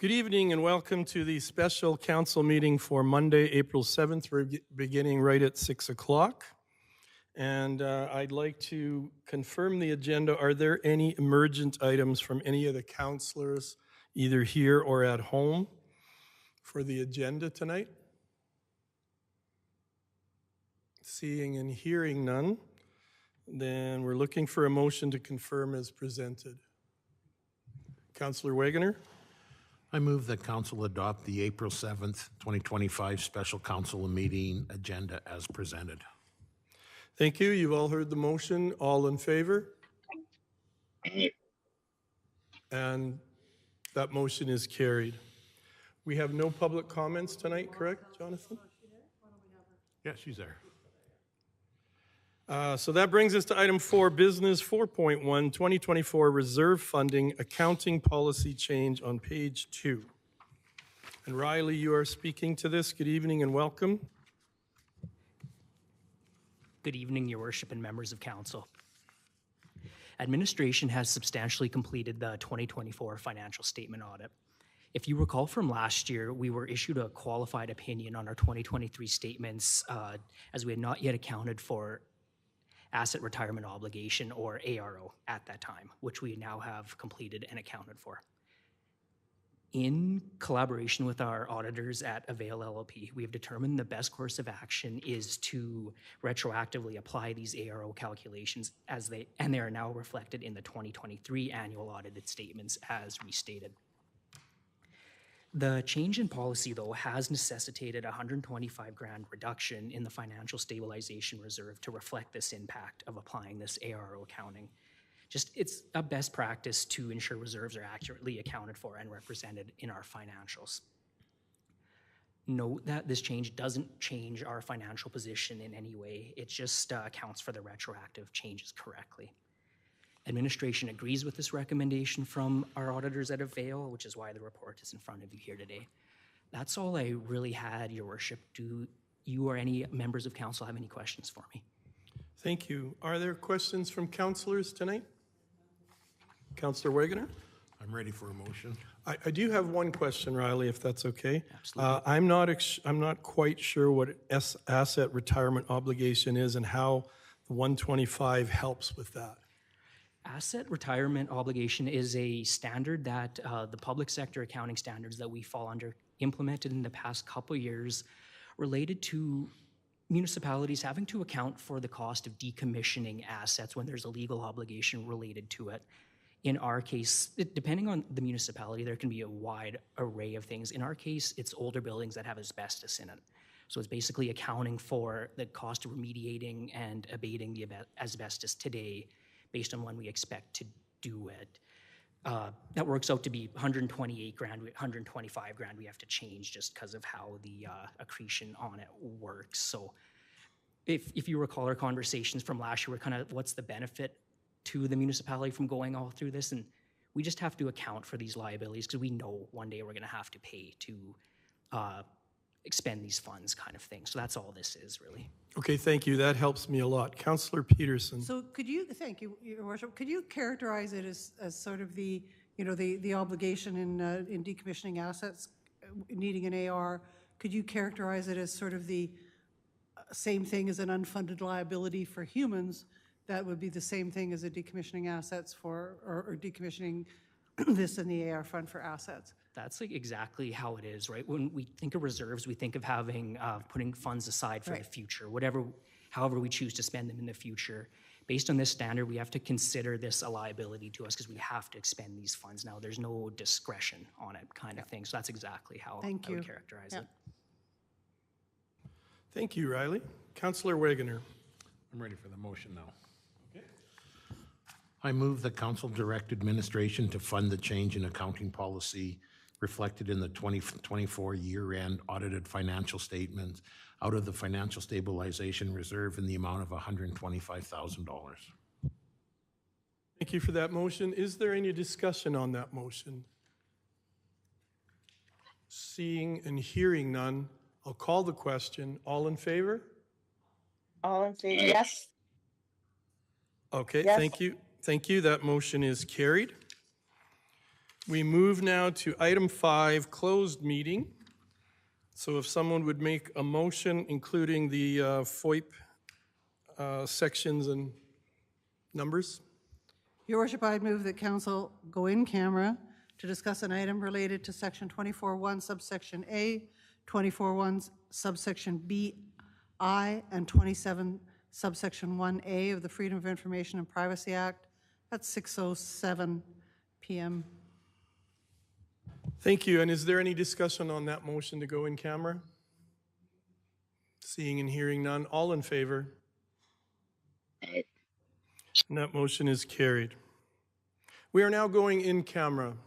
Good evening and welcome to the special council meeting for Monday, April 7th. We're beginning right at 6 o'clock. And I'd like to confirm the agenda. Are there any emergent items from any of the councillors, either here or at home, for the agenda tonight? Seeing and hearing none, then we're looking for a motion to confirm as presented. Councillor Wegener? I move that council adopt the April 7th, 2025 special council meeting agenda as presented. Thank you. You've all heard the motion. All in favor? And that motion is carried. We have no public comments tonight, correct, Jonathan? Yeah, she's there. So that brings us to item 4, business 4.1, 2024 reserve funding accounting policy change on page 2. And Riley, you are speaking to this. Good evening and welcome. Good evening, Your Worship and members of council. Administration has substantially completed the 2024 financial statement audit. If you recall from last year, we were issued a qualified opinion on our 2023 statements as we had not yet accounted for asset retirement obligation, or ARO, at that time, which we now have completed and accounted for. In collaboration with our auditors at Avail LLP, we have determined the best course of action is to retroactively apply these ARO calculations and they are now reflected in the 2023 annual audited statements as restated. The change in policy, though, has necessitated a $125,000 reduction in the financial stabilization reserve to reflect this impact of applying this ARO accounting. It's a best practice to ensure reserves are accurately accounted for and represented in our financials. Note that this change doesn't change our financial position in any way. It just accounts for the retroactive changes correctly. Administration agrees with this recommendation from our auditors at Avail, which is why the report is in front of you here today. That's all I really had, Your Worship. Do you or any members of council have any questions for me? Thank you. Are there questions from councillors tonight? Councillor Wegener? I'm ready for a motion. I do have one question, Riley, if that's okay. Absolutely. I'm not quite sure what asset retirement obligation is and how the 125 helps with that. Asset retirement obligation is a standard that the public sector accounting standards that we fall under implemented in the past couple years related to municipalities having to account for the cost of decommissioning assets when there's a legal obligation related to it. In our case, depending on the municipality, there can be a wide array of things. In our case, it's older buildings that have asbestos in it. So it's basically accounting for the cost of remediating and abating the asbestos today based on when we expect to do it. That works out to be $128,000, $125,000 we have to change just because of how the accretion on it works. So if you recall our conversations from last year, we're kind of, what's the benefit to the municipality from going all through this? And we just have to account for these liabilities because we know one day we're gonna have to pay to expend these funds kind of thing. So that's all this is really. Okay, thank you. That helps me a lot. Councillor Peterson. So could you, thank you, Your Worship, could you characterize it as sort of the, the obligation in decommissioning assets needing an AR? Could you characterize it as sort of the same thing as an unfunded liability for humans that would be the same thing as a decommissioning assets for, or decommissioning this in the AR fund for assets? That's like exactly how it is, right? When we think of reserves, we think of having, putting funds aside for the future, however we choose to spend them in the future. Based on this standard, we have to consider this a liability to us because we have to expend these funds now. There's no discretion on it kind of thing. So that's exactly how I would characterize it. Thank you, Riley. Councillor Wegener. I'm ready for the motion now. I move that council direct administration to fund the change in accounting policy reflected in the 2024 year-end audited financial statements out of the financial stabilization reserve in the amount of $125,000. Thank you for that motion. Is there any discussion on that motion? Seeing and hearing none, I'll call the question. All in favor? All in favor, yes. Okay, Yes. thank you. Thank you. That motion is carried. We move now to item 5, closed meeting. So if someone would make a motion, including the FOIP sections and numbers. Your worship, I'd move that council go in camera to discuss an item related to section 24.1 subsection A, 24.1 subsection B(I), and 27 subsection 1A of the Freedom of Information and Privacy Act at 6:07 PM. Thank you. And is there any discussion on that motion to go in camera? Seeing and hearing none. All in favor? Aye. And that motion is carried. We are now going in camera.